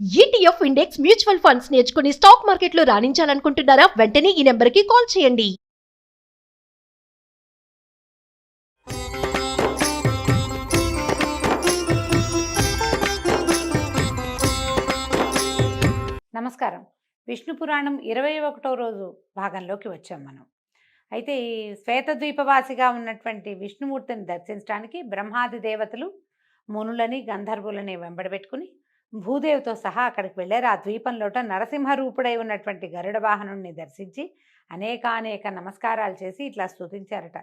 ETF index mutual funds నేర్చుకుని stock మార్కెట్లో రాణించాలనుకుంటున్నారా? వెంటనే ఈ నెంబర్కి కాల్ చేయండి. నమస్కారం. విష్ణు పురాణం 21వ రోజు భాగంలోకి వచ్చాం మనం. అయితే ఈ శ్వేతద్వీపవాసిగా ఉన్నటువంటి విష్ణుమూర్తిని దర్శించడానికి బ్రహ్మాది దేవతలు మునులని గంధర్వులని వెంబడబెట్టుకుని భూదేవితో సహా అక్కడికి వెళ్ళారు. ఆ ద్వీపంలోట నరసింహ రూపుడై ఉన్నటువంటి గరుడ వాహనుణ్ణి దర్శించి అనేకానేక నమస్కారాలు చేసి ఇట్లా స్తుతించారట.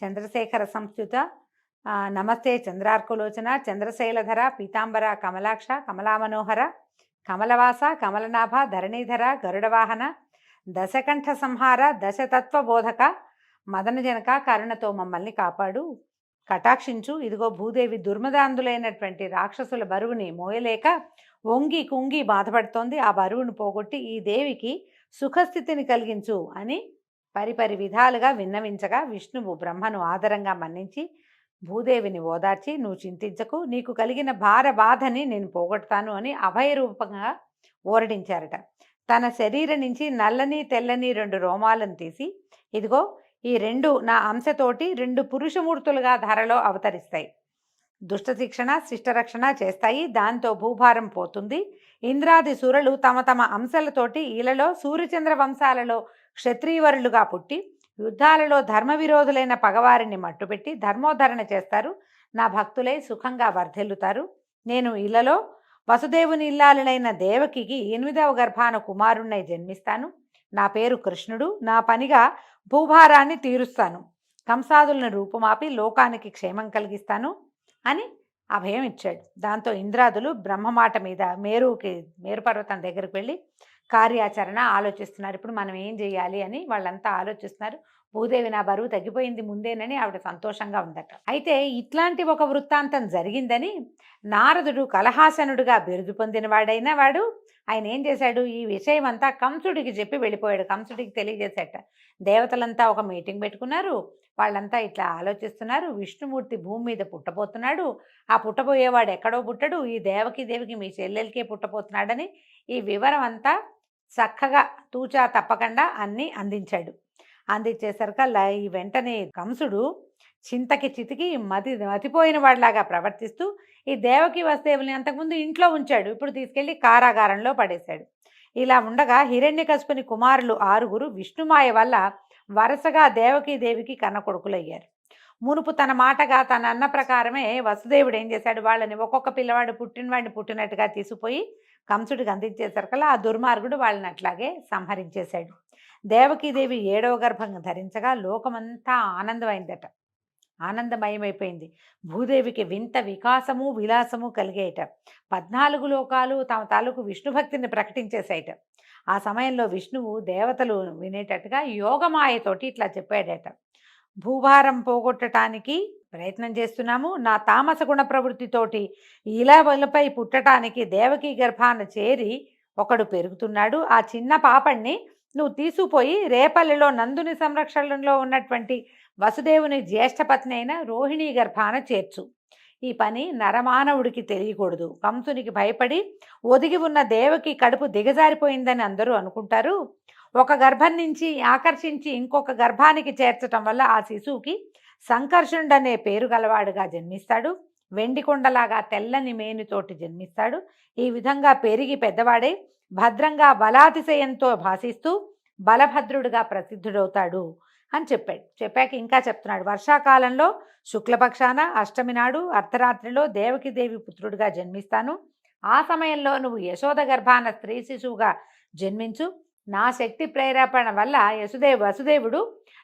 చంద్రశేఖర సంస్థుత నమస్తే చంద్రార్కులోచన చంద్రశైలధర పీతాంబర కమలాక్ష కమలామనోహర కమలవాస కమలనాభ ధరణీధర గరుడవాహన దశకంఠ సంహార దశతత్వ బోధక మదనజనక కరుణతో మమ్మల్ని కాపాడు, కటాక్షించు. ఇదిగో భూదేవి దుర్మదాంధులైనటువంటి రాక్షసుల బరువుని మోయలేక వంగి కుంగి బాధపడుతోంది. ఆ బరువును పోగొట్టి ఈ దేవికి సుఖస్థితిని కలిగించు అని పరిపరి విధాలుగా విన్నవించగా విష్ణువు బ్రహ్మను ఆదరంగా మన్నించి భూదేవిని ఓదార్చి, నువ్వు చింతించకు, నీకు కలిగిన బాధని నేను పోగొడతాను అని అభయరూపంగా ఓరడించారట. తన శరీరం నుంచి నల్లని తెల్లని 2 రోమాలను తీసి, ఇదిగో ఈ 2 నా అంశతోటి 2 పురుషమూర్తులుగా ధరలో అవతరిస్తాయి, దుష్ట శిక్షణ శిష్టరక్షణ చేస్తాయి, దాంతో భూభారం పోతుంది. ఇంద్రాది సురలు తమ తమ అంశాలతోటి ఈలలో సూర్యచంద్ర వంశాలలో క్షత్రియవరులుగా పుట్టి యుద్ధాలలో ధర్మ విరోధులైన పగవారిని మట్టుపెట్టి ధర్మోద్ధరణ చేస్తారు. నా భక్తులై సుఖంగా వర్ధిల్లుతారు. నేను ఇళ్లలో వసుదేవుని ఇల్లాలనైన దేవకికి 8వ గర్భాన కుమారుణ్ణై జన్మిస్తాను. నా పేరు కృష్ణుడు. నా పనిగా భూభారాన్ని తీరుస్తాను. కంసాదులను రూపుమాపి లోకానికి క్షేమం కలిగిస్తాను అని అభయం ఇచ్చాడు. దాంతో ఇంద్రాదులు బ్రహ్మమాట మీద మేరు పర్వతం దగ్గరికి వెళ్ళి కార్యాచరణ ఆలోచిస్తున్నారు. ఇప్పుడు మనం ఏం చేయాలి అని వాళ్ళంతా ఆలోచిస్తున్నారు. భూదేవి నా బరువు తగ్గిపోయింది ముందేనని ఆవిడ సంతోషంగా ఉందట. అయితే ఇట్లాంటి ఒక వృత్తాంతం జరిగిందని నారదుడు కలహాసనుడుగా బిరుదు పొందిన వాడైన వాడు ఆయన ఏం చేశాడు, ఈ విషయం అంతా కంసుడికి చెప్పి వెళ్ళిపోయాడు. కంసుడికి తెలియజేశాట. దేవతలంతా ఒక మీటింగ్ పెట్టుకున్నారు. వాళ్ళంతా ఇట్లా ఆలోచిస్తున్నారు. విష్ణుమూర్తి భూమి మీద పుట్టబోతున్నాడు. ఆ పుట్టబోయేవాడు ఎక్కడో పుట్టడు, ఈ దేవికి మీ చెల్లెలకే పుట్టబోతున్నాడని ఈ వివరం అంతా చక్కగా తూచా తప్పకుండా అన్నీ అందించాడు. అందించేసరికల్లా ఈ వెంటనే కంసుడు చింతకి చితికి మతిపోయిన వాడిలాగా ప్రవర్తిస్తూ ఈ దేవకి వసుదేవుల్ని అంతకుముందు ఇంట్లో ఉంచాడు, ఇప్పుడు తీసుకెళ్లి కారాగారంలో పడేశాడు. ఇలా ఉండగా హిరణ్యకశిపుని కుమారులు 6 విష్ణుమాయ వల్ల వరుసగా దేవికి కన్న కొడుకులయ్యారు. మునుపు తన మాటగా తన అన్న ప్రకారమే వసుదేవుడు ఏం చేశాడు, వాళ్ళని ఒక్కొక్క పిల్లవాడు పుట్టినవాడిని పుట్టినట్టుగా తీసుకుపోయి కంసుడికి అందించేసరికల్లా ఆ దుర్మార్గుడు వాళ్ళని అట్లాగే సంహరించేశాడు. దేవకీదేవి 7వ గర్భం ధరించగా లోకమంతా ఆనందమయమైపోయింది. భూదేవికి వింత వికాసము విలాసము కలిగేయట. 14 లోకాలు తమ తాలూకు విష్ణు భక్తిని ప్రకటించేసాయట. ఆ సమయంలో విష్ణువు దేవతలు వినేటట్టుగా యోగమాయతోటి ఇట్లా చెప్పాడట. భూభారం పోగొట్టడానికి ప్రయత్నం చేస్తున్నాము. నా తామస గుణ ప్రవృత్తితోటి ఇలపై పుట్టడానికి దేవకీ గర్భాన చేరి ఒకడు పెరుగుతున్నాడు. ఆ చిన్న పాపణ్ణి నువ్వు తీసుకుపోయి రేపల్లిలో నందుని సంరక్షణలో ఉన్నటువంటి వసుదేవుని జ్యేష్ఠపత్ని అయిన రోహిణీ గర్భాన చేర్చు. ఈ పని నరమానవుడికి తెలియకూడదు. కంసునికి భయపడి ఒదిగి ఉన్న దేవకి కడుపు దిగజారిపోయిందని అందరూ అనుకుంటారు. ఒక గర్భం నుంచి ఆకర్షించి ఇంకొక గర్భానికి చేర్చటం వల్ల ఆ శిశువుకి సంకర్షణుడనే పేరు గలవాడుగా జన్మిస్తాడు. వెండి కొండలాగా తెల్లని మేనితోటి జన్మిస్తాడు. ఈ విధంగా పెరిగి పెద్దవాడై భద్రంగా బలాతిశయంతో భాసిస్తూ బలభద్రుడిగా ప్రసిద్ధుడవుతాడు అని చెప్పాడు. చెప్పాక ఇంకా చెప్తున్నాడు, వర్షాకాలంలో శుక్లపక్షాన అష్టమి నాడు అర్ధరాత్రిలో దేవి పుత్రుడిగా జన్మిస్తాను. ఆ సమయంలో నువ్వు యశోద గర్భాన స్త్రీ శిశువుగా జన్మించు. నా శక్తి ప్రేరేపణ వల్ల వసుదేవుడు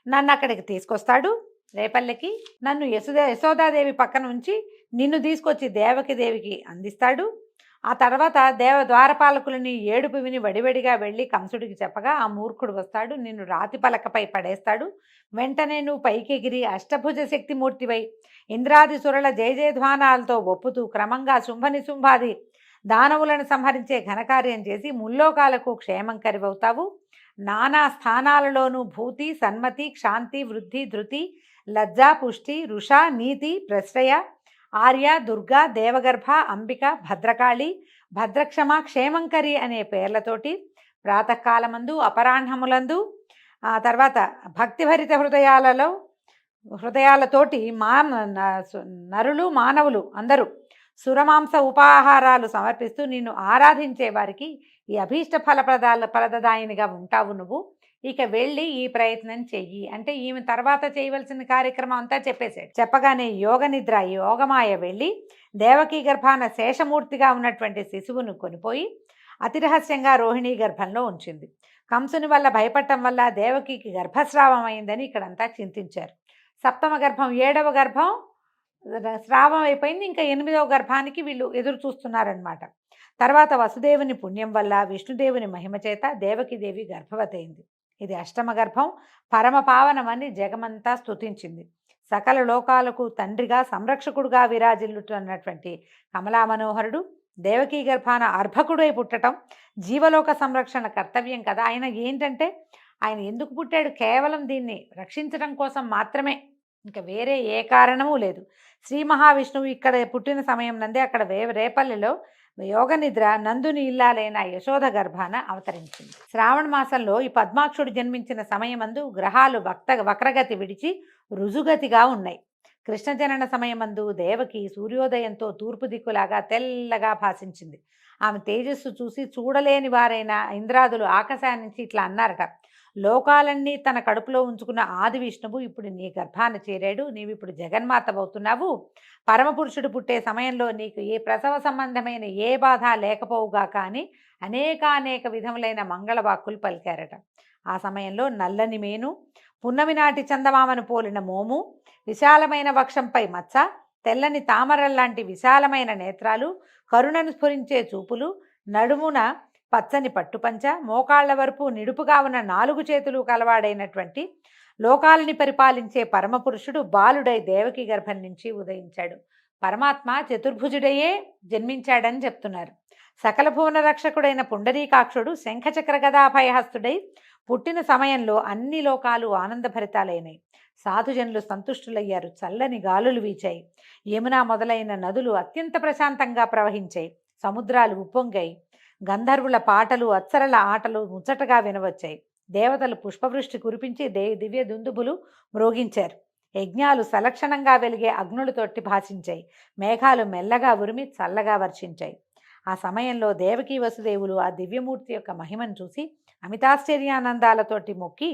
నన్ను అక్కడికి తీసుకొస్తాడు. రేపల్లెకి నన్ను యశోదాదేవి పక్కన ఉంచి నిన్ను తీసుకొచ్చి దేవికి అందిస్తాడు. ఆ తర్వాత ద్వారపాలకులని ఏడుపు విని వడివడిగా వెళ్ళి కంసుడికి చెప్పగా ఆ మూర్ఖుడు వస్తాడు, నిన్ను రాతి పలకపై పడేస్తాడు. వెంటనే నువ్వు పైకెగిరి అష్టభుజ శక్తిమూర్తివై ఇంద్రాది సురల జయజయధ్వానాలతో ఒప్పుతూ క్రమంగా శుంభాది దానవులను సంహరించే ఘనకార్యం చేసి ముల్లోకాలకు క్షేమం కరివవుతావు. నానా స్థానాలలోనూ భూతి సన్మతి క్షాంతి వృద్ధి ధృతి లజ్జా పుష్టి రుష నీతి ప్రశ్రయ ఆర్య దుర్గా దేవగర్భ అంబిక భద్రకాళి భద్రక్షమ, క్షేమంకరి అనే పేర్లతోటి ప్రాతకాలమందు, అపరాహ్నములందు, తర్వాత భక్తిభరిత హృదయాలతోటి నరులు మానవులు అందరూ సురమాంస ఉపాహారాలు సమర్పిస్తూ నిన్ను ఆరాధించే వారికి ఈ అభీష్ట ఫలదాయినిగా ఉంటావు నువ్వు. ఇక వెళ్ళి ఈ ప్రయత్నం చెయ్యి అంటే ఈమె తర్వాత చేయవలసిన కార్యక్రమం అంతా చెప్పేశాడు. చెప్పగానే యోగమాయ వెళ్ళి దేవకీ గర్భాన శేషమూర్తిగా ఉన్నటువంటి శిశువును కొనిపోయి అతి రహస్యంగా రోహిణీ గర్భంలో ఉంచింది. కంసుని వల్ల భయపడటం వల్ల దేవకికి గర్భస్రావం అయిందని ఇక్కడంతా చింతించారు. సప్తమ గర్భం, 7వ గర్భం స్రావం అయిపోయింది. ఇంకా 8వ గర్భానికి వీళ్ళు ఎదురు చూస్తున్నారనమాట. తర్వాత వసుదేవుని పుణ్యం వల్ల, విష్ణుదేవుని మహిమ చేత దేవకీదేవి గర్భవతి అయింది. ఇది అష్టమ గర్భం. పరమ పావనమని జగమంతా స్తుతించింది. సకల లోకాలకు తండ్రిగా సంరక్షకుడుగా విరాజిల్లుతున్నటువంటి కమలా మనోహరుడు దేవకీ గర్భాన అర్భకుడై పుట్టడం జీవలోక సంరక్షణ కర్తవ్యం కదా. ఆయన ఏంటంటే ఆయన ఎందుకు పుట్టాడు? కేవలం దీన్ని రక్షించడం కోసం మాత్రమే, ఇంకా వేరే ఏ కారణమూ లేదు. శ్రీ మహావిష్ణువు ఇక్కడ పుట్టిన సమయం నందే అక్కడ రేపల్లెలో యోగనిద్ర నందుని ఇల్లాలైన యశోద గర్భాన అవతరించింది. శ్రావణ మాసంలో ఈ పద్మాక్షుడు జన్మించిన సమయమందు గ్రహాలు వక్రగతి విడిచి రుజుగతిగా ఉన్నాయి. కృష్ణ జనన సమయమందు దేవకి సూర్యోదయంతో తూర్పు దిక్కులాగా తెల్లగా భాషించింది. ఆమె తేజస్సు చూసి చూడలేని వారైన ఇంద్రాదులు ఆకాశాన్నించి ఇట్లా అన్నారట, లోకాలన్నీ తన కడుపులో ఉంచుకున్న ఆది విష్ణువు ఇప్పుడు నీ గర్భాన చేరాడు, నీవిప్పుడు జగన్మాతవవుతున్నావు. పరమపురుషుడు పుట్టే సమయంలో నీకు ఏ ప్రసవ సంబంధమైన ఏ బాధ లేకపోవుగా కానీ అనేక విధములైన మంగళవాక్కులు పలికారట. ఆ సమయంలో నల్లని మేను, పున్నమి నాటి చందమామను పోలిన మోము, విశాలమైన వక్షంపై మచ్చ, తెల్లని తామరల్లాంటి విశాలమైన నేత్రాలు, కరుణను స్ఫురించే చూపులు, నడుమున పచ్చని పట్టుపంచ, మోకాళ్ల వరపు నిడుపుగా ఉన్న 4 చేతులు కలవాడైనటువంటి లోకాలని పరిపాలించే పరమపురుషుడు బాలుడై దేవకి గర్భం నుంచి ఉదయించాడు. పరమాత్మ చతుర్భుజుడయే జన్మించాడని చెప్తున్నారు. సకల భువన రక్షకుడైన పుండరీకాక్షుడు శంఖచక్ర గదాభయహస్తుడై పుట్టిన సమయంలో అన్ని లోకాలు ఆనందభరితాలైనాయి. సాధుజనులు సంతుష్టులయ్యారు. చల్లని గాలులు వీచాయి. యమున మొదలైన నదులు అత్యంత ప్రశాంతంగా ప్రవహించాయి. సముద్రాలు ఉప్పొంగాయి. గంధర్వుల పాటలు, అప్సరల ఆటలు ముచ్చటగా వినవచ్చాయి. దేవతలు పుష్పవృష్టి కురిపించి దివ్య దుందుబులు మ్రోగించారు. యజ్ఞాలు సలక్షణంగా వెలిగే అగ్నులతోటి భాషించాయి. మేఘాలు మెల్లగా ఉరిమి చల్లగా వర్షించాయి. ఆ సమయంలో దేవకీ వసుదేవులు ఆ దివ్యమూర్తి యొక్క మహిమను చూసి అమితాశ్చర్యానందాలతోటి మొక్కి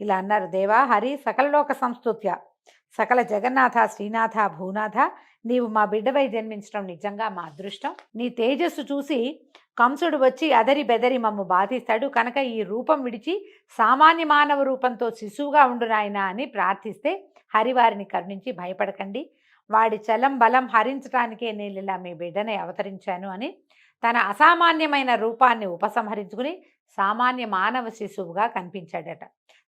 ఇలా అన్నారు, దేవా హరి సకలలోక సంస్తుత్య, సకల జగన్నాథ శ్రీనాథ భూనాథ, నీవు మా బిడ్డవై జన్మించడం నిజంగా మా అదృష్టం. నీ తేజస్సు చూసి కంసుడు వచ్చి అదరి బెదరి మమ్ము బాధిస్తాడు కనుక ఈ రూపం విడిచి సామాన్య మానవ రూపంతో శిశువుగా ఉండు నాయనా అని ప్రార్థిస్తే హరివారిని కరుణించి భయపడకండి, వాడి చలం బలం హరించడానికే నేను ఇలా మీ బిడ్డనే అవతరించాను అని తన అసామాన్యమైన రూపాన్ని ఉపసంహరించుకుని సామాన్య మానవ శిశువుగా కనిపించాడట.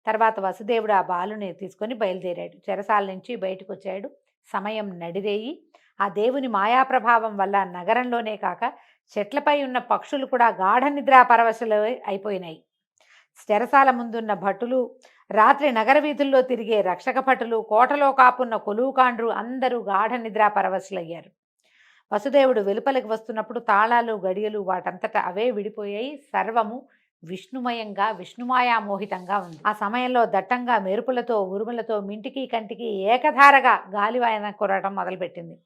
తర్వాత వసుదేవుడు ఆ బాలుని తీసుకొని బయలుదేరాడు. చెరసాల నుంచి బయటకు వచ్చాడు. సమయం నడిరేయి. ఆ దేవుని మాయాప్రభావం వల్ల నగరంలోనే కాక చెట్లపై ఉన్న పక్షులు కూడా గాఢ నిద్రా పరవశులు అయిపోయినాయి. చెరసాల ముందున్న భటులు, రాత్రి నగర వీధుల్లో తిరిగే రక్షక భటులు, కోటలో కాపున్న కొలువుకాండ్రు అందరూ గాఢ నిద్రా పరవశులయ్యారు. వసుదేవుడు వెలుపలికి వస్తున్నప్పుడు తాళాలు గడియలు వాటంతటా అవే విడిపోయాయి. సర్వము విష్ణుమయంగా విష్ణుమాయామోహితంగా ఉంది. ఆ సమయంలో దట్టంగా మెరుపులతో ఉరుములతో మింటికి కంటికి ఏకధారగా గాలివాయన కురవడం మొదలుపెట్టింది.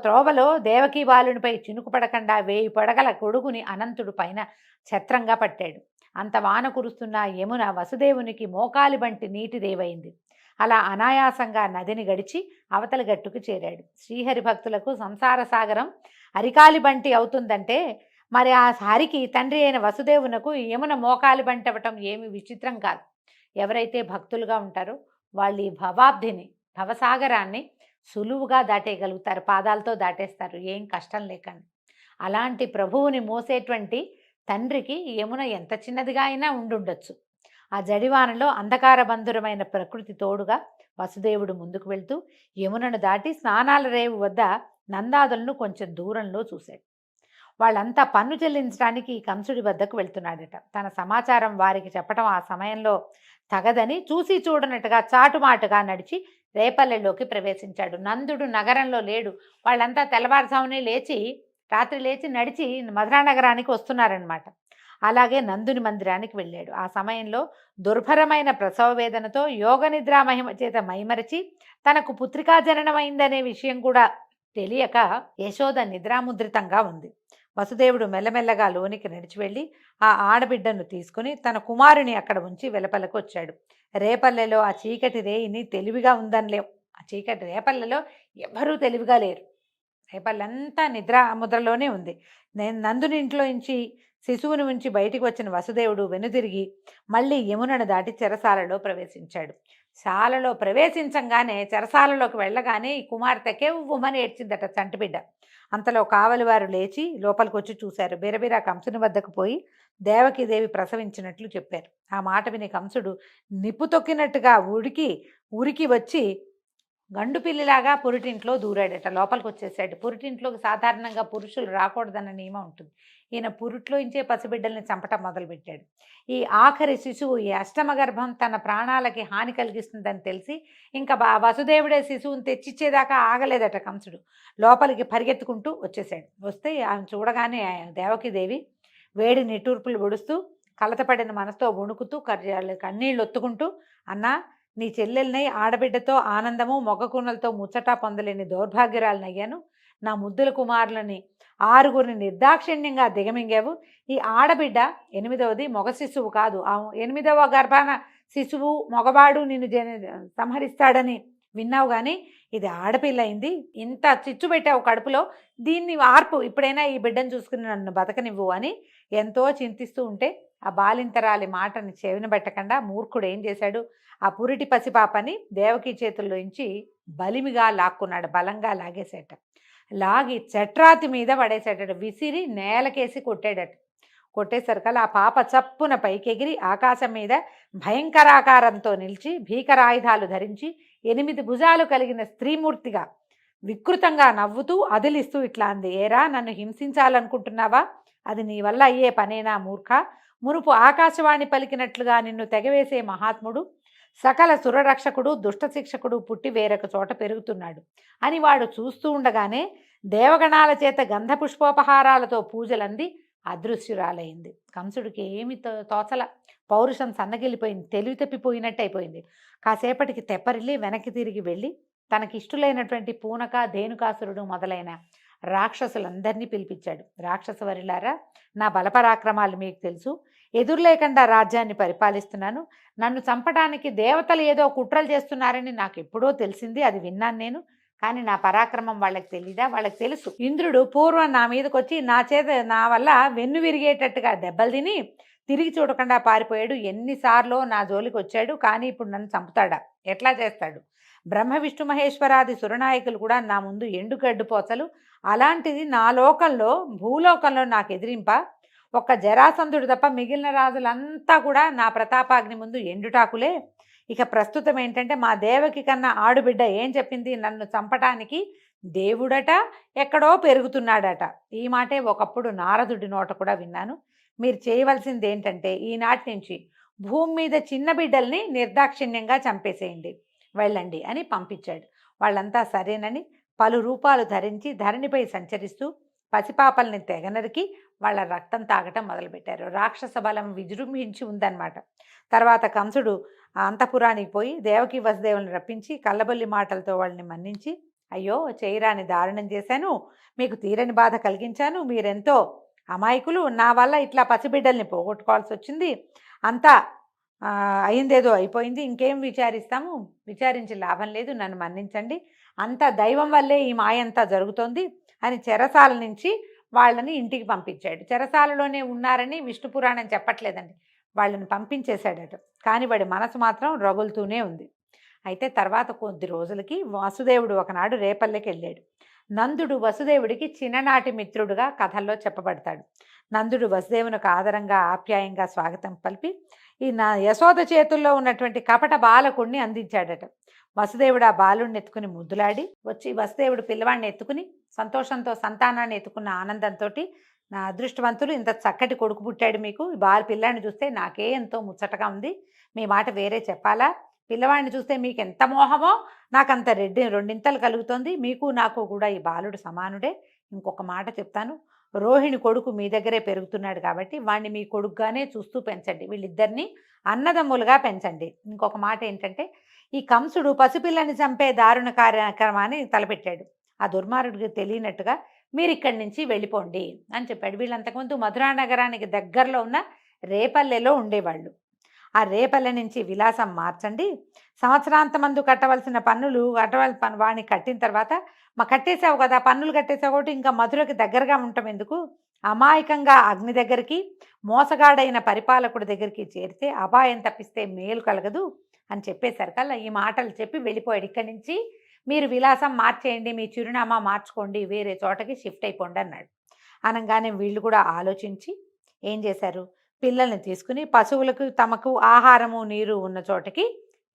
త్రోవలో దేవకీ బాలునిపై చినుకు పడకుండా 1000 పడగల గొడుగుని అనంతుడు పైన ఛత్రంగా పట్టాడు. అంత వాన కురుస్తున్న యమున వసుదేవునికి మోకాలి బంటి నీటి దేవైంది. అలా అనాయాసంగా నదిని గడిచి అవతలి గట్టుకు చేరాడు. శ్రీహరి భక్తులకు సంసార సాగరం అరికాలి బంటి అవుతుందంటే మరి ఆ హరికి తండ్రి అయిన వసుదేవునకు యమున మోకాలి బంటి అవ్వటం ఏమి విచిత్రం కాదు. ఎవరైతే భక్తులుగా ఉంటారో వాళ్ళు ఈ భవసాగరాన్ని సులువుగా దాటేయగలుగుతారు, పాదాలతో దాటేస్తారు, ఏం కష్టం లేకండి. అలాంటి ప్రభువుని మోసేటువంటి తండ్రికి యమున ఎంత చిన్నదిగా అయినా ఉండుండొచ్చు. ఆ జడివానలో అంధకార బంధురమైన ప్రకృతి తోడుగా వసుదేవుడు ముందుకు వెళ్తూ యమునను దాటి స్నానాల రేవు వద్ద నందాదులను కొంచెం దూరంలో చూశాడు. వాళ్ళంతా పన్ను చెల్లించడానికి కంసుడి వద్దకు వెళ్తున్నాడట. తన సమాచారం వారికి చెప్పడం ఆ సమయంలో తగదని చూసి చూడనట్టుగా చాటుమాటుగా నడిచి రేపల్లెలోకి ప్రవేశించాడు. నందుడు నగరంలో లేడు. వాళ్ళంతా తెల్లవారుజామునే లేచి రాత్రి లేచి నడిచి మధురా నగరానికి వస్తున్నారనమాట. అలాగే నందుని మందిరానికి వెళ్ళాడు. ఆ సమయంలో దుర్భరమైన ప్రసవ వేదనతో యోగ నిద్రా మహిమ చేత మైమరచి తనకు పుత్రికా జననమైందనే విషయం కూడా తెలియక యశోద నిద్రాముద్రితంగా ఉంది. వసుదేవుడు మెల్లమెల్లగా లోనికి నడిచి వెళ్ళి ఆ ఆడబిడ్డను తీసుకుని తన కుమారుని అక్కడ ఉంచి వెలపలకు వచ్చాడు. రేపల్లెలో ఆ చీకటి రేయిని తెలివిగా ఉందనిలేం. ఆ చీకటి రేపల్లెలో ఎవ్వరూ తెలివిగా లేరు. రేపల్లంతా నిద్ర ముద్రలోనే ఉంది. నేను నందుని ఇంట్లో నుంచి శిశువుని ఉంచి బయటికి వచ్చిన వసుదేవుడు వెనుదిరిగి మళ్ళీ యమునను దాటి చెరసాలలో ప్రవేశించాడు. శాలలో ప్రవేశించంగానే చెరసాలలోకి వెళ్ళగానే ఈ కుమార్తెకే ఉమ్మని ఏడ్చిందట చంటిబిడ్డ. అంతలో కావలివారు లేచి లోపలికి వచ్చి చూశారు. బిరబిరా కంసుని వద్దకు పోయి దేవకీదేవి ప్రసవించినట్లు చెప్పారు. ఆ మాట విని కంసుడు నిప్పు తొక్కినట్టుగా ఉరికి వచ్చి గండు పిల్లిలాగా పురిటింట్లో దూరాడట. లోపలికి వచ్చేసాడు. పురిటింట్లోకి సాధారణంగా పురుషులు రాకూడదన్న నియమం ఉంటుంది. ఈయన పురిట్లోంచే పసిబిడ్డల్ని చంపటం మొదలుపెట్టాడు. ఈ ఆఖరి శిశువు, ఈ అష్టమ గర్భం తన ప్రాణాలకి హాని కలిగిస్తుందని తెలిసి ఇంకా వసుదేవుడే శిశువుని తెచ్చిచ్చేదాకా ఆగలేదట కంసుడు. లోపలికి పరిగెత్తుకుంటూ వచ్చేసాడు. వస్తే ఆమె చూడగానే దేవకీదేవి వేడి నిట్టూర్పులు పొడుస్తూ కలతపడిన మనసుతో వణుకుతూ కన్నీళ్ళు ఒత్తుకుంటూ, అన్నా, నీ చెల్లెల్ని ఆడబిడ్డతో ఆనందము మొగకూనలతో ముచ్చటా పొందలేని దౌర్భాగ్యురాలనయ్యాను. నా ముద్దుల కుమారులని 6గురిని నిర్దాక్షిణ్యంగా దిగమింగావు. ఈ ఆడబిడ్డ 8వది మగ శిశువు కాదు. ఆ 8వ గర్భాన శిశువు మగవాడు నిన్ను సంహరిస్తాడని విన్నావు, కానీ ఇది ఆడపిల్ల అయింది. ఇంత చిచ్చు పెట్టావు కడుపులో, దీన్ని ఆర్పు, ఇప్పుడైనా ఈ బిడ్డను చూసుకుని నన్ను బతకనివ్వు అని ఎంతో చింతిస్తూ ఉంటే ఆ బాలింతరాలి మాటని చెవిన పెట్టకుండా మూర్ఖుడు ఏం చేశాడు, ఆ పురిటి పసిపాపని దేవకీ చేతుల్లోంచి బలిమిగా లాక్కున్నాడు. బలంగా లాగేసేట. లాగి చట్రాతి మీద పడేసేటట. విసిరి నేలకేసి కొట్టాడట. కొట్టేసరికల్లా ఆ పాప చప్పున పైకెగిరి ఆకాశం మీద భయంకరాకారంతో నిలిచి భీకరాయుధాలు ధరించి 8 భుజాలు కలిగిన స్త్రీమూర్తిగా వికృతంగా నవ్వుతూ అదిలిస్తూ ఇట్లా అంది, ఏరా, నన్ను హింసించాలనుకుంటున్నావా? అది నీ వల్ల అయ్యే పనేనా మూర్ఖ? మునుపు ఆకాశవాణి పలికినట్లుగా నిన్ను తెగవేసే మహాత్ముడు, సకల సురరక్షకుడు, దుష్టశిక్షకుడు పుట్టి వేరొక చోట పెరుగుతున్నాడు అని వాడు చూస్తూ ఉండగానే దేవగణాల చేత గంధపుష్పోపహారాలతో పూజలంది అదృశ్యురాలైంది. కంసుడికి ఏమి తోచల. పౌరుషం సన్నగిలిపోయింది. తెలివి తప్పిపోయినట్టు అయిపోయింది. కాసేపటికి తెప్పరిల్లి వెనక్కి తిరిగి వెళ్ళి తనకిష్టులైనటువంటి పూనక, ధేనుకాసురుడు మొదలైన రాక్షసులందరినీ పిలిపించాడు. రాక్షసవరిలారా, నా బలపరాక్రమాలు మీకు తెలుసు. ఎదురులేకుండా రాజ్యాన్ని పరిపాలిస్తున్నాను. నన్ను చంపడానికి దేవతలు ఏదో కుట్రలు చేస్తున్నారని నాకు ఎప్పుడో తెలిసింది. అది విన్నాను నేను. కానీ నా పరాక్రమం వాళ్ళకి తెలీదా? వాళ్ళకి తెలుసు. ఇంద్రుడు పూర్వం నా మీదకి వచ్చి నా వల్ల వెన్ను విరిగేటట్టుగా దెబ్బలు తిని తిరిగి చూడకుండా పారిపోయాడు. ఎన్నిసార్లు నా జోలికి వచ్చాడు, కానీ ఇప్పుడు నన్ను చంపుతాడా? ఎట్లా చేస్తాడు? బ్రహ్మ విష్ణు మహేశ్వరాది సురనాయకులు కూడా నా ముందు ఎండుగడ్డుపోచలు. అలాంటిది నా లోకంలో, భూలోకంలో నాకు ఎదిరింప ఒక్క జరాసంధుడు తప్ప మిగిలిన రాజులంతా కూడా నా ప్రతాపాగ్ని ముందు ఎండుటాకులే. ఇక ప్రస్తుతం ఏంటంటే మా దేవకి కన్నా ఆడుబిడ్డ ఏం చెప్పింది, నన్ను చంపటానికి దేవుడట ఎక్కడో పెరుగుతున్నాడట. ఈ మాటే ఒకప్పుడు నారదుడి నోట కూడా విన్నాను. మీరు చేయవలసింది ఏంటంటే ఈనాటి నుంచి భూమి మీద చిన్న బిడ్డల్ని నిర్దాక్షిణ్యంగా చంపేసేయండి, వెళ్ళండి అని పంపించాడు. వాళ్ళంతా సరేనని పలు రూపాలు ధరించి ధరణిపై సంచరిస్తూ పసిపాపల్ని తెగనరికి వాళ్ళ రక్తం తాగటం మొదలుపెట్టారు. రాక్షస బలం విజృంభించి ఉందన్నమాట. తర్వాత కంసుడు అంతఃపురానికి పోయి దేవకి వసుదేవులను రప్పించి కళ్ళబొల్లి మాటలతో వాళ్ళని మన్నించి, అయ్యో, చేయరాని దారుణం చేశాను, మీకు తీరని బాధ కలిగించాను, మీరెంతో అమాయకులు, నా వల్ల ఇట్లా పసిబిడ్డల్ని పోగొట్టుకోవాల్సి వచ్చింది, అంతా అయిందేదో అయిపోయింది, ఇంకేం విచారిస్తాము, విచారించి లాభం లేదు, నన్ను మన్నించండి, అంతా దైవం వల్లే ఈ మాయంతా జరుగుతోంది అని చెరసాల నుంచి వాళ్ళని ఇంటికి పంపించాడు. చెరసాలలోనే ఉన్నారని విష్ణు పురాణం చెప్పట్లేదండి, వాళ్ళని పంపించేశాడట. కానీ వాడి మనసు మాత్రం రగులుతూనే ఉంది. అయితే తర్వాత కొద్ది రోజులకి వసుదేవుడు ఒకనాడు రేపల్లెకి వెళ్ళాడు. నందుడు వసుదేవుడికి చిన్ననాటి మిత్రుడుగా కథల్లో చెప్పబడతాడు. నందుడు వసుదేవునికి ఆదరంగా ఆప్యాయంగా స్వాగతం పలిపి ఈ యశోద చేతుల్లో ఉన్నటువంటి కపట బాలకుడిని అందించాడట. వసుదేవుడు ఆ బాలుడిని ఎత్తుకుని ముద్దులాడి వచ్చి, వసుదేవుడు పిల్లవాడిని ఎత్తుకుని సంతోషంతో సంతానాన్ని ఎత్తుకున్న ఆనందంతో, నా అదృష్టవంతులు, ఇంత చక్కటి కొడుకు పుట్టాడు మీకు, ఈ పిల్లాడిని చూస్తే నాకే ఎంతో ముచ్చటగా ఉంది, మీ మాట వేరే చెప్పాలా? పిల్లవాడిని చూస్తే మీకు ఎంత మోహమో నాకంత రెండింతలు కలుగుతోంది, మీకు నాకు కూడా ఈ బాలుడు సమానుడే, ఇంకొక మాట చెప్తాను, రోహిణి కొడుకు మీ దగ్గరే పెరుగుతున్నాడు కాబట్టి వాడిని మీ కొడుకుగానే చూస్తూ పెంచండి, వీళ్ళిద్దరిని అన్నదమ్ములుగా పెంచండి. ఇంకొక మాట ఏంటంటే, ఈ కంసుడు పసిపిల్లని చంపే దారుణ కార్యక్రమాన్ని తలపెట్టాడు. ఆ దుర్మార్గుడికి తెలియనట్టుగా మీరు ఇక్కడి నుంచి వెళ్ళిపోండి అని చెప్పాడు. వీళ్ళు అంతకుముందు మధురా నగరానికి దగ్గరలో ఉన్న రేపల్లెలో ఉండేవాళ్ళు. ఆ రేపల్లె నుంచి విలాసం మార్చండి, సంవత్సరాంతమందు కట్టవలసిన పన్నులు వాడిని కట్టిన తర్వాత, మా కట్టేసావు కదా, పన్నులు కట్టేసావు కాబట్టి ఇంకా మధురకి దగ్గరగా ఉండటం ఎందుకు, అమాయకంగా అగ్ని దగ్గరికి, మోసగాడైన పరిపాలకుడి దగ్గరికి చేరితే అపాయం తప్పిస్తే మేలు కలగదు అని చెప్పేశారు కల్లా ఈ మాటలు చెప్పి వెళ్ళిపోయాడు. ఇక్కడి నుంచి మీరు విలాసం మార్చేయండి, మీ చిరునామా మార్చుకోండి, వేరే చోటకి షిఫ్ట్ అయిపోండి అన్నాడు. అనగానే వీళ్ళు కూడా ఆలోచించి ఏం చేశారు, పిల్లల్ని తీసుకుని పశువులకు తమకు ఆహారము నీరు ఉన్న చోటకి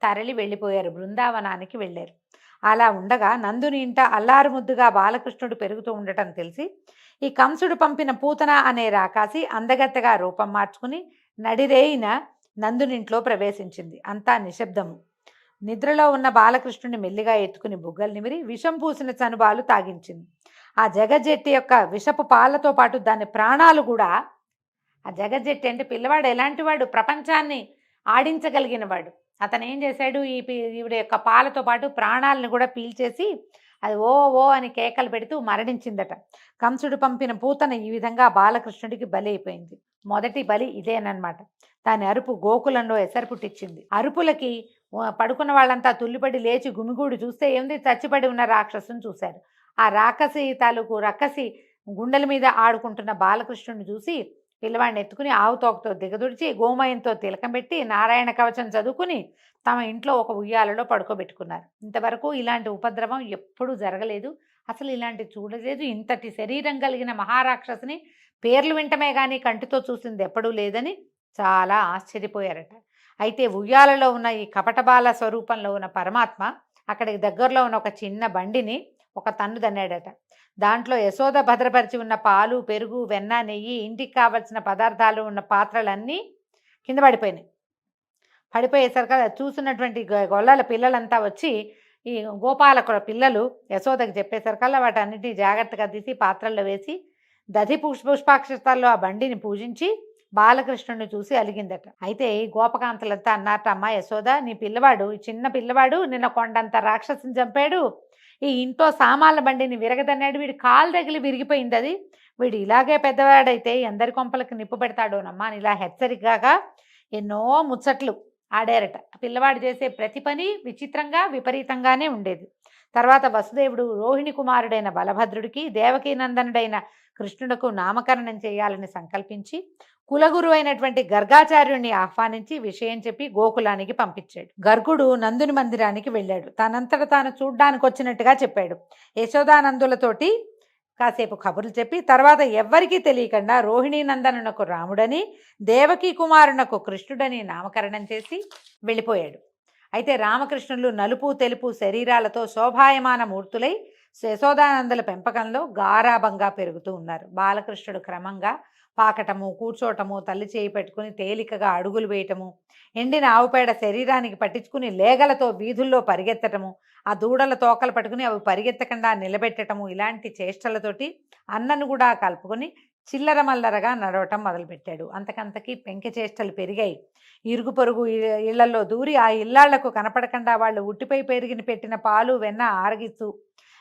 తరలి వెళ్ళిపోయారు, బృందావనానికి వెళ్ళారు. అలా ఉండగా నందుని ఇంట అల్లారు ముద్దుగా బాలకృష్ణుడు పెరుగుతూ ఉండటం తెలిసి ఈ కంసుడు పంపిన పూతన అనే రాకాసి అందగత్తెగా రూపం మార్చుకుని నడిరేయిన నందునింట్లో ప్రవేశించింది. అంతా నిశ్శబ్దము. నిద్రలో ఉన్న బాలకృష్ణుని మెల్లిగా ఎత్తుకుని బుగ్గలు నిమిరి విషం పూసిన చనుబాలు తాగించింది. ఆ జగజ్జెట్టి యొక్క విషపు పాలతో పాటు దాని ప్రాణాలు కూడా, ఆ జగజ్జెట్టి అంటే పిల్లవాడు ఎలాంటి వాడు, ప్రపంచాన్ని ఆడించగలిగిన వాడు. అతను ఏం చేశాడు, ఈవిడ యొక్క పాలతో పాటు ప్రాణాలను కూడా పీల్చేసి అది ఓ ఓ అని కేకలు పెడుతూ మరణించిందట. కంసుడు పంపిన పూతన ఈ విధంగా బాలకృష్ణుడికి బలి అయిపోయింది. మొదటి బలి ఇదేనమాట. దాని అరుపు గోకులంలో ఎసరు పుట్టించింది. అరుపులకి పడుకున్న వాళ్ళంతా తుల్లిపడి లేచి గుమిగూడి చూస్తే ఏముంది, చచ్చిపడి ఉన్న రాక్షసుని చూశారు. ఆ రాక్షసి తాలూకు రక్కసి గుండెల మీద ఆడుకుంటున్న బాలకృష్ణుడిని చూసి పిల్లవాడిని ఎత్తుకుని ఆవు తోకతో దిగదుడిచి గోమయంతో తిలకం పెట్టి నారాయణ కవచం చదువుకుని తమ ఇంట్లో ఒక ఉయ్యాలలో పడుకోబెట్టుకున్నారు. ఇంతవరకు ఇలాంటి ఉపద్రవం ఎప్పుడూ జరగలేదు, అసలు ఇలాంటి చూడలేదు. ఇంతటి శరీరం కలిగిన మహారాక్షసుని పేర్లు వింటమే కానీ కంటితో చూసింది ఎప్పుడూ లేదని చాలా ఆశ్చర్యపోయారట. అయితే ఉయ్యాలలో ఉన్న ఈ కపటబాల స్వరూపంలో ఉన్న పరమాత్మ అక్కడికి దగ్గరలో ఉన్న ఒక చిన్న బండిని ఒక తన్ను దన్నాడట. దాంట్లో యశోద భద్రపరిచి ఉన్న పాలు, పెరుగు, వెన్న, నెయ్యి, ఇంటికి కావలసిన పదార్థాలు ఉన్న పాత్రలన్నీ కింద పడిపోయినాయి. పడిపోయేసరికి చూసినటువంటి గొల్లల పిల్లలంతా వచ్చి ఈ గోపాలకుల పిల్లలు యశోదకి చెప్పేసరికల్లా వాటన్నిటిని జాగ్రత్తగా తీసి పాత్రల్లో వేసి దధి పుష్పాక్షతాల్లో ఆ బండిని పూజించి బాలకృష్ణుడిని చూసి అలిగిందట. అయితే ఈ గోపకాంతలంతా అన్నారట, అమ్మ యశోద, నీ పిల్లవాడు, ఈ చిన్న పిల్లవాడు నిన్న కొండంత రాక్షసుని చంపాడు, ఈ ఇంట్లో సామాన్ల బండిని విరగదన్నాడు, వీడి కాలు తగిలి విరిగిపోయింది, అది వీడు ఇలాగే పెద్దవాడైతే ఎందరి కొంపలకి నిప్పు పెడతాడోనమ్మా అని ఇలా హెచ్చరికగా ఎన్నో ముచ్చట్లు ఆడారట. పిల్లవాడు చేసే ప్రతి పని విచిత్రంగా విపరీతంగానే ఉండేది. తర్వాత వసుదేవుడు రోహిణి కుమారుడైన బలభద్రుడికి, దేవకీనందనుడైన కృష్ణుడకు నామకరణం చేయాలని సంకల్పించి కులగురు అయినటువంటి గర్గాచార్యుణ్ణి ఆహ్వానించి విషయం చెప్పి గోకులానికి పంపించాడు. గర్గుడు నందుని మందిరానికి వెళ్ళాడు. తనంతట తాను చూడ్డానికి వచ్చినట్టుగా చెప్పాడు. యశోదానందులతోటి కాసేపు కబుర్లు చెప్పి తర్వాత ఎవ్వరికీ తెలియకుండా రోహిణీ నందనునకు రాముడని, దేవకీ కుమారునకు కృష్ణుడని నామకరణం చేసి వెళ్ళిపోయాడు. అయితే రామకృష్ణులు నలుపు తెలుపు శరీరాలతో శోభాయమాన మూర్తులై యశోదానందుల పెంపకంలో గారాభంగా పెరుగుతూ ఉన్నారు. బాలకృష్ణుడు క్రమంగా పాకటము, కూర్చోటము, తల్లి చేయి పెట్టుకుని తేలికగా అడుగులు వేయటము, ఎండిన ఆవుపేడ శరీరానికి పట్టించుకుని లేగలతో వీధుల్లో పరిగెత్తటము, ఆ దూడల తోకలు పట్టుకుని అవి పరిగెత్తకుండా నిలబెట్టటము, ఇలాంటి చేష్టలతోటి అన్నను కూడా కలుపుకొని చిల్లర మల్లరగా నడవటం మొదలుపెట్టాడు. అంతకంతకీ పెంకె చేష్టలు పెరిగాయి. ఇరుగు పొరుగు ఇళ్లలో దూరి ఆ ఇళ్లాళ్లకు కనపడకుండా వాళ్ళు ఉట్టిపై పెరిగిన పెట్టిన పాలు వెన్న ఆరగిస్తూ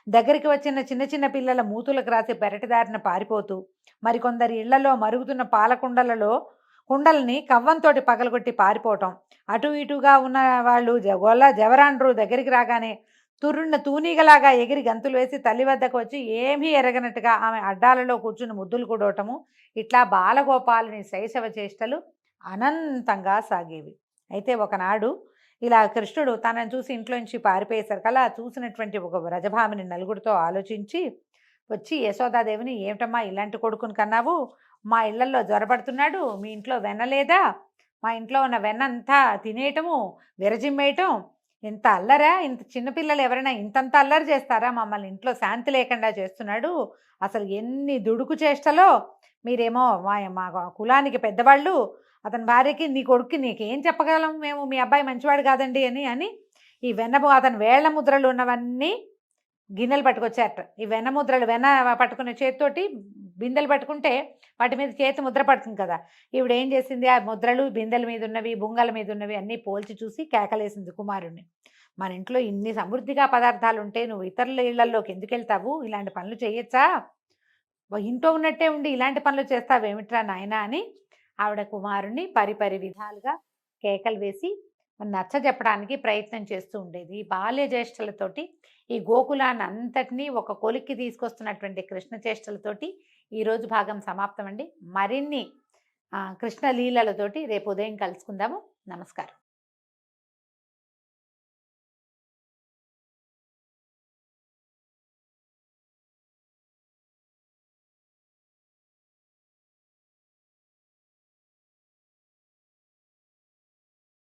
దగ్గరికి వచ్చిన చిన్న చిన్న పిల్లల మూతులకు రాసి పెరటిదారిన పారిపోతూ, మరికొందరి ఇళ్లలో మరుగుతున్న పాలకుండలలో కుండల్ని కవ్వంతోటి పగలగొట్టి పారిపోవటం, అటు ఇటుగా ఉన్న వాళ్ళు జవరాండ్రు దగ్గరికి రాగానే తుర్రున్న తూనీగలాగా ఎగిరి గంతులు వేసి తల్లి వద్దకు వచ్చి ఏమీ ఎరగనట్టుగా ఆమె అడ్డాలలో కూర్చుని ముద్దులు కూడవటము, ఇట్లా బాలగోపాలుని శైశవ చేష్టలు అనంతంగా సాగేవి. అయితే ఒకనాడు ఇలా కృష్ణుడు తనను చూసి ఇంట్లోంచి పారిపోయేసరికల్లా చూసినటువంటి ఒక వ్రజభామిని నలుగురితో ఆలోచించి వచ్చి యశోదాదేవిని, ఏమిటమ్మా ఇలాంటి కొడుకుని కన్నావు, మా ఇళ్లలో జ్వరపడుతున్నాడు, మీ ఇంట్లో వెన్న లేదా, మా ఇంట్లో ఉన్న వెన్న అంతా తినేయటము, విరజిమ్మేయటం, ఇంత అల్లరా, ఇంత చిన్నపిల్లలు ఎవరైనా ఇంతంత అల్లరి చేస్తారా, మమ్మల్ని ఇంట్లో శాంతి లేకుండా చేస్తున్నాడు, అసలు ఎన్ని దుడుకు చేష్టలో, మీరేమో మా కులానికి పెద్దవాళ్ళు, అతని భార్యకి నీ కొడుక్కి నీకేం చెప్పగలం మేము, మీ అబ్బాయి మంచివాడు కాదండి అని ఈ వెన్నపు అతని వేళ్ల ముద్రలు ఉన్నవన్నీ గిన్నెలు పట్టుకొచ్చారట. ఈ వెన్న ముద్రలు వెన్న పట్టుకునే చేతితోటి బిందెలు పట్టుకుంటే వాటి మీద చేతి ముద్ర పడుతుంది కదా! ఈవిడ ఏం చేసింది, ఆ ముద్రలు బిందెల మీద ఉన్నవి, బుంగల మీద ఉన్నవి అన్నీ పోల్చి చూసి కేకలేసింది కుమారుడిని. మన ఇంట్లో ఇన్ని సమృద్ధిగా పదార్థాలుంటే నువ్వు ఇతరుల ఇళ్లల్లోకి ఎందుకెళ్తావు? ఇలాంటి పనులు చేయొచ్చా? ఇంట్లో ఉన్నట్టే ఉండి ఇలాంటి పనులు చేస్తావేమిట్రా నాయనా అని ఆవిడ కుమారుణ్ణి పరిపరి విధాలుగా కేకలు వేసి నచ్చజెప్పడానికి ప్రయత్నం చేస్తూ ఉండేది. ఈ బాల్య చేష్టలతోటి ఈ గోకులాన్ని అంతటినీ ఒక కొలిక్కి తీసుకొస్తున్నటువంటి కృష్ణ చేష్టలతోటి ఈరోజు భాగం సమాప్తం అండి. మరిన్ని కృష్ణ లీలలతోటి రేపు ఉదయం కలుసుకుందాము. నమస్కారం.